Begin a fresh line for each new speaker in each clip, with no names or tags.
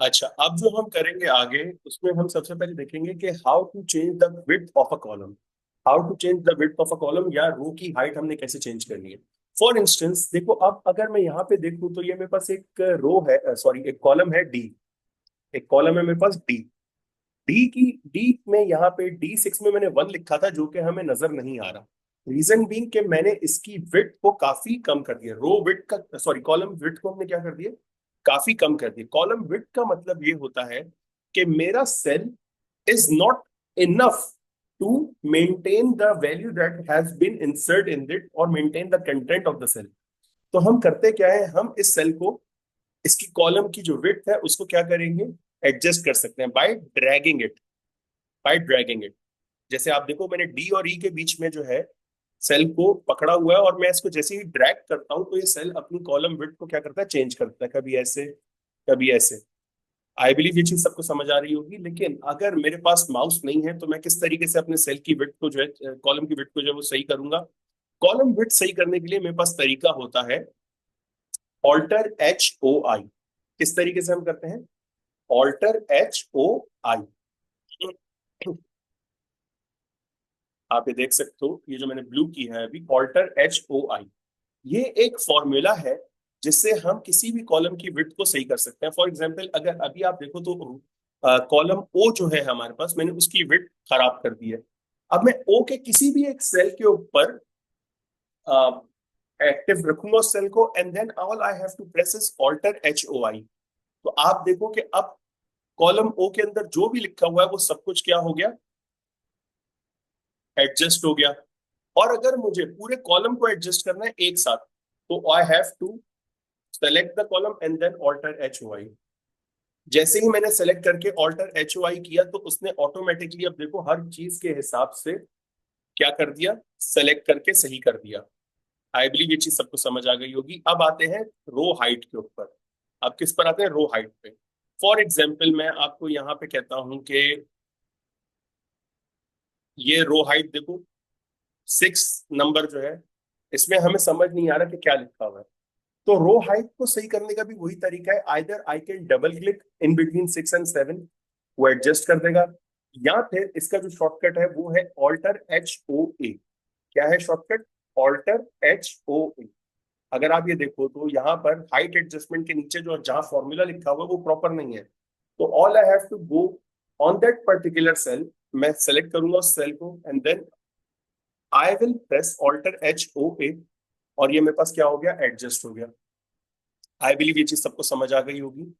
अच्छा, अब जो हम करेंगे आगे उसमें हम सबसे पहले देखेंगे कि how to change the width of a column. How to change the width of a column, या रो की हाइट हमने कैसे चेंज करनी है। फॉर इंस्टेंस देखो, अब अगर मैं यहाँ पे देखूं तो ये मेरे पास एक रो है, सॉरी एक कॉलम है डी। एक कॉलम है मेरे पास डी। डी में यहाँ पे D6 में मैंने 1 लिखा था जो कि हमें नजर नहीं आ रहा। रीजन बीइंग कि मैंने इसकी विड्थ को काफी कम कर दिया। रो विड्थ का, सॉरी कॉलम विड्थ को हमने क्या कर दिया, काफी कम कर दिया। कॉलम विड्थ का मतलब ये होता है कि मेरा cell is not enough to maintain the value that has been insert in it और maintain the content of the cell. तो हम करते क्या है, हम इस सेल को, इसकी कॉलम की जो विड्थ है उसको क्या करेंगे, एडजस्ट कर सकते हैं bye dragging it. Bye dragging it, जैसे आप देखो मैंने डी और ई के बीच में जो है सेल को पकड़ा हुआ है, और मैं इसको जैसे ही ड्रैग करता हूं तो ये सेल अपनी कॉलम विड्थ को क्या करता है, चेंज करता है, कभी ऐसे कभी ऐसे। आई बिलीव ये चीज सबको समझ आ रही होगी। लेकिन अगर मेरे पास माउस नहीं है तो मैं किस तरीके से अपने सेल की विड्थ को जो है, कॉलम की विड्थ को जो है वो सही करूंगा। कॉलम विड्थ सही करने के लिए मेरे पास तरीका होता है ऑल्टर HOI। किस तरीके से हम करते हैं, ऑल्टर HOI। आप ये देख सकते हो, ये जो मैंने ब्लू की है अभी, ऑल्टर HOI। ये एक फॉर्मूला है जिससे हम किसी भी कॉलम की विड्थ को सही कर सकते हैं। फॉर एग्जांपल अगर अभी आप देखो तो कॉलम ओ जो है हमारे पास, मैंने उसकी विड्थ खराब कर दी है। अब मैं ओ के किसी भी एक सेल के ऊपर एक्टिव रखूंगा उस सेल को, and then all I have to press is alter HOI। तो आप देखो कि अब कॉलम ओ के अंदर जो भी लिखा हुआ है वो सब कुछ क्या हो गया, एडजस्ट हो गया। और अगर मुझे पूरे कॉलम को एडजस्ट करना है एक साथ, तो I have to select the column and then alter HOI। जैसे ही मैंने सेलेक्ट करके ऑल्टर HOI किया तो उसने ऑटोमेटिकली, अब देखो, हर चीज के हिसाब से क्या कर दिया, सेलेक्ट करके सही कर दिया। आई बिलीव ये चीज सबको समझ आ गई होगी। अब आते हैं रो हाइट के ऊपर। अब किस पर आते हैं, रो हाइट पे। फॉर एग्जाम्पल मैं आपको यहाँ पे कहता हूं कि ये रो हाइट देखो, 6 नंबर जो है, इसमें हमें समझ नहीं आ रहा कि क्या लिखा हुआ है। तो रो हाइट को सही करने का भी वही तरीका है, either I can double click in between 6 and 7, वो एडजस्ट कर देगा। या फिर इसका जो शॉर्टकट है वो है ऑल्टर HOA। क्या है शॉर्टकट, ऑल्टर HOA। अगर आप ये देखो तो यहाँ पर हाइट एडजस्टमेंट के नीचे जो जहां फॉर्मूला लिखा हुआ है वो प्रॉपर नहीं है। तो all I have to go on that particular cell, मैं सेलेक्ट करूंगा उस सेल को, and then I will press alter HOA, और ये मेरे पास क्या हो गया, एडजस्ट हो गया। आई बिलीव ये चीज सबको समझ आ गई होगी।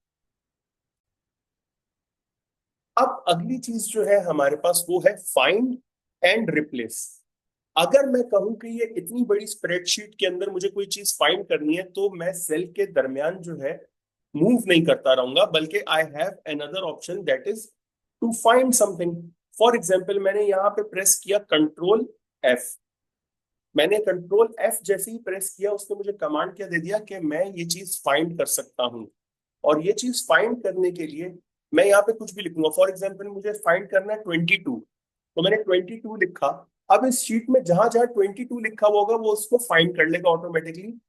अब अगली चीज जो है हमारे पास वो है फाइंड एंड रिप्लेस। अगर मैं कहूं कि ये इतनी बड़ी स्प्रेडशीट के अंदर मुझे कोई चीज फाइंड करनी है तो मैं सेल के दरमियान जो है मूव नहीं करता रहूंगा, बल्कि I have another option that is to find something. For example मैंने यहाँ पे प्रेस किया Ctrl+F। मैंने Ctrl+F जैसे ही प्रेस किया उसने मुझे कमांड क्या दे दिया कि मैं ये चीज फाइंड कर सकता हूँ। और ये चीज फाइंड करने के लिए मैं यहाँ पे कुछ भी लिखूंगा। फॉर एग्जाम्पल मुझे फाइंड करना है 22, तो मैंने 22 लिखा। अब इस शीट में जहां जहां 22 लिखा हुआ होगा वो उसको फाइंड कर लेगा ऑटोमेटिकली।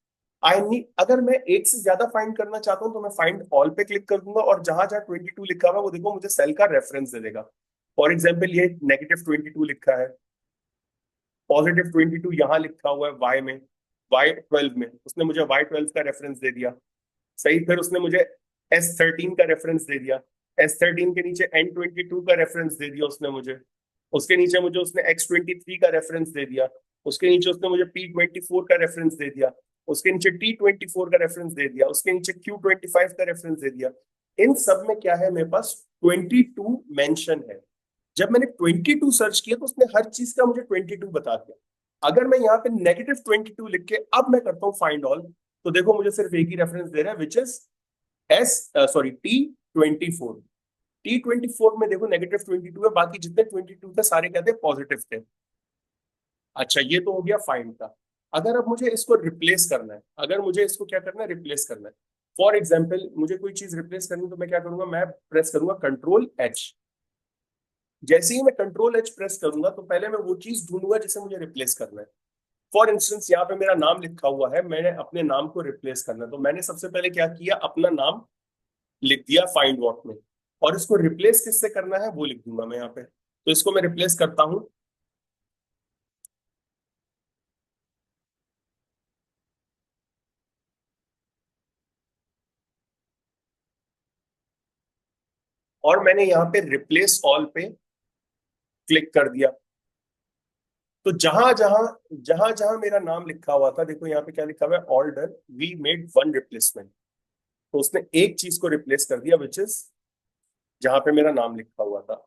आई नीड, अगर मैं एक से ज्यादा फाइंड करना चाहता हूँ तो मैं फाइंड ऑल पे क्लिक कर दूंगा, और जहां जहां 22 लिखा हुआ है वो देखो मुझे सेल का रेफरेंस दे देगा। फॉर एग्जाम्पल ये -22 लिखा है, +22 यहाँ लिखा हुआ है वाई में, Y12 में, उसने मुझे Y12 का रेफरेंस दे दिया। सही, फिर उसने मुझे S13 का रेफरेंस दे दिया। S13 के नीचे N22 का रेफरेंस दे दिया उसने मुझे। उसके नीचे मुझे उसने X23 का रेफरेंस दे दिया। उसके नीचे उसने मुझे P24 का रेफरेंस दे दिया। उसके नीचे T24 का रेफरेंस दे दिया। उसके नीचे Q25 का रेफरेंस दे दिया। इन सब में क्या है, मेरे पास 22 मेंशन है। जब मैंने 22 सर्च किया तो उसने हर चीज का मुझे 22 बता दिया। अगर मैं यहाँ पे -22 लिख के अब मैं करता हूँ फाइंड ऑल, तो देखो मुझे सिर्फ एक ही रेफरेंस दे रहा है, विच इज T24। T24 में देखो -22 है, बाकी जितने 22 थे सारे क्या थे, पॉजिटिव थे। अच्छा, ये तो हो गया फाइंड का। अगर अब मुझे इसको रिप्लेस करना है, अगर मुझे इसको क्या करना है, रिप्लेस करना है। फॉर एग्जाम्पल मुझे कोई चीज रिप्लेस करनी है तो मैं क्या करूंगा, मैं प्रेस करूंगा Ctrl+H। जैसे ही मैं Ctrl+H प्रेस करूंगा तो पहले मैं वो चीज ढूंढूंगा जिसे मुझे रिप्लेस करना है। फॉर इंस्टेंस यहाँ पे मेरा नाम लिखा हुआ है, मैंने अपने नाम को रिप्लेस करना है, तो मैंने सबसे पहले क्या किया, अपना नाम लिख दिया फाइंड व्हाट में, और इसको रिप्लेस किससे करना है वो लिख दूंगा मैं यहाँ पे। तो इसको मैं रिप्लेस करता हूं, और मैंने यहाँ पे रिप्लेस ऑल पे क्लिक कर दिया। तो जहां जहां मेरा नाम लिखा हुआ था, देखो यहाँ पे क्या लिखा हुआ है, all done, we made one replacement. तो उसने एक चीज को रिप्लेस कर दिया, विच इज जहां पे मेरा नाम लिखा हुआ था।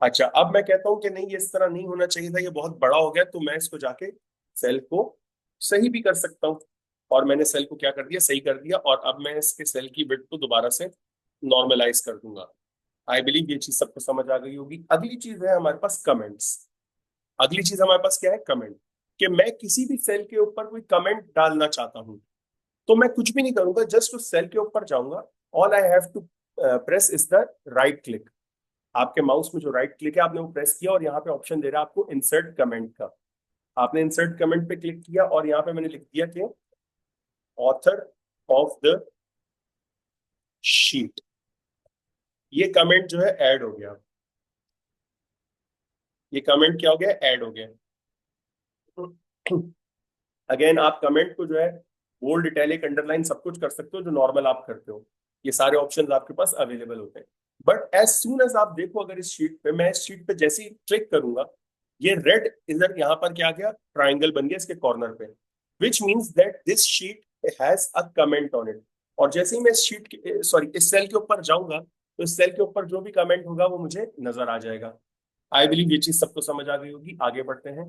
अच्छा, अब मैं कहता हूं कि नहीं, ये इस तरह नहीं होना चाहिए था, ये बहुत बड़ा हो गया, तो मैं इसको जाके सेल को सही भी कर सकता हूँ। और मैंने सेल को क्या कर दिया, सही कर दिया, और अब मैं इसके सेल की विड्थ को दोबारा से नॉर्मलाइज कर दूंगा। आई बिलीव ये चीज सबको समझ आ गई होगी। अगली चीज है हमारे पास कमेंट्स। अगली चीज हमारे पास क्या है, कमेंट। कि मैं किसी भी सेल के ऊपर कोई कमेंट डालना चाहता हूं, तो मैं कुछ भी नहीं करूंगा, जस्ट उस सेल के ऊपर जाऊंगा। All I have to press is the right click. आपके माउस में जो राइट क्लिक है, आपने वो प्रेस किया, और यहाँ पे ऑप्शन दे रहा है आपको इंसर्ट कमेंट का। आपने इंसर्ट कमेंट पे क्लिक किया, और यहाँ पे मैंने लिख दिया कि ऑथर ऑफ द शीट। ये कमेंट जो है ऐड हो गया। ये कमेंट क्या हो गया, ऐड हो गया। अगेन आप कमेंट को जो है बोल्ड, इटैलिक, अंडरलाइन सब कुछ कर सकते हो जो नॉर्मल आप करते हो। ये सारे ऑप्शंस आपके पास अवेलेबल होते हैं। बट एज सून एज आप देखो, अगर इस शीट पे, मैं इस शीट पे जैसे ही क्लिक करूंगा, ये रेड इधर यहाँ पर क्या आ गया, ट्राइंगल बन गया इसके कॉर्नर पे, which means that this sheet has a comment on it. और जैसे ही मैं इस शीट के, सॉरी, इस सेल के ऊपर जाऊंगा, तो इस सेल के ऊपर जो भी कमेंट होगा वो मुझे नजर आ जाएगा। आई बिलीव ये चीज सबको समझ आ गई होगी। आगे बढ़ते हैं।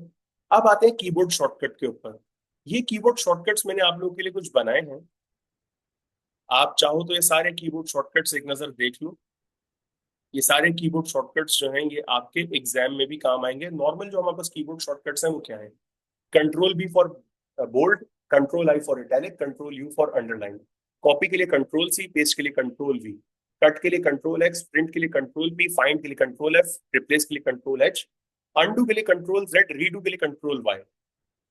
अब आते हैं कीबोर्ड शॉर्टकट के ऊपर। ये कीबोर्ड शॉर्टकट्स मैंने आप लोगों के लिए कुछ बनाए हैं। आप चाहो तो ये सारे कीबोर्ड शॉर्टकट्स एक नजर देख लो। ये सारे कीबोर्ड शॉर्टकट्स जो हैं, ये आपके एग्जाम में भी काम आएंगे। नॉर्मल जो हमारे पास कीबोर्ड शॉर्टकट्स हैं वो क्या है, control B for bold, control I for italic, control U for underline. Copy के लिए कंट्रोल सी, पेस्ट के लिए कंट्रोल वी, कट के लिए कंट्रोल एक्स, प्रिंट के लिए कंट्रोल पी, फाइंड के लिए कंट्रोल एफ, रिप्लेस के लिए कंट्रोल एच, अनडू के लिए कंट्रोल जेड, रीडू के लिए कंट्रोल वाई।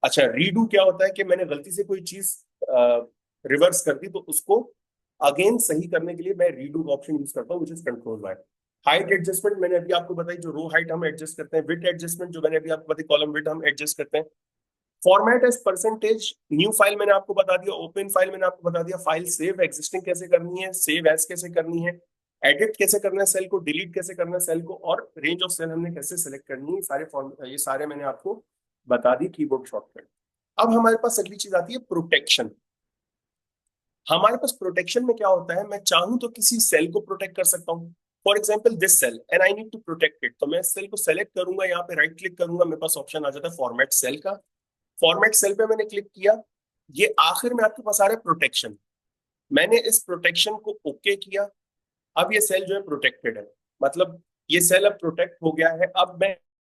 अच्छा, रीडू क्या होता है कि मैंने गलती से कोई चीज रिवर्स कर दी, तो उसको अगेन सही करने के लिए मैं रीडू का ऑप्शन यूज करता हूँ, which is control Y. Height adjustment मैंने अभी आपको बताई, जो रो हाइट हम एडजस्ट करते हैं। विथ एडजस्टमेंट जो मैंने अभी आपको बताई, कॉलम विथ हम एडजस्ट करते हैं। Format as percentage, new file मैंने आपको बता दिया, ओपन फाइल मैंने आपको बता दिया, फाइल सेव एग्जिस्टिंग कैसे करनी है, सेव एज कैसे करनी है, एडिट कैसे करना है सेल को, डिलीट कैसे करना है सेल को, और रेंज ऑफ सेल हमने कैसे सेलेक्ट करनी है, सारे फॉर्म, ये सारे मैंने आपको बता दी कीबोर्ड शॉर्टकट। अब हमारे पास अगली चीज आती है प्रोटेक्शन। हमारे पास प्रोटेक्शन में क्या होता है, मैं चाहूं तो किसी सेल को प्रोटेक्ट कर सकता हूं। For example this cell and I need to protect it, तो मैं इस सेल को सेलेक्ट करूंगा, यहाँ पे राइट क्लिक करूंगा, मेरे पास ऑप्शन आ जाता है फॉर्मेट सेल का। फॉर्मेट सेल पे मैंने क्लिक किया, ये आखिर में आपके पास आ रहा है प्रोटेक्शन। मैंने इस प्रोटेक्शन को ओके किया। अब ये सेल जो है प्रोटेक्टेड है, मतलब ये सेल अब प्रोटेक्ट हो गया है। अब मैं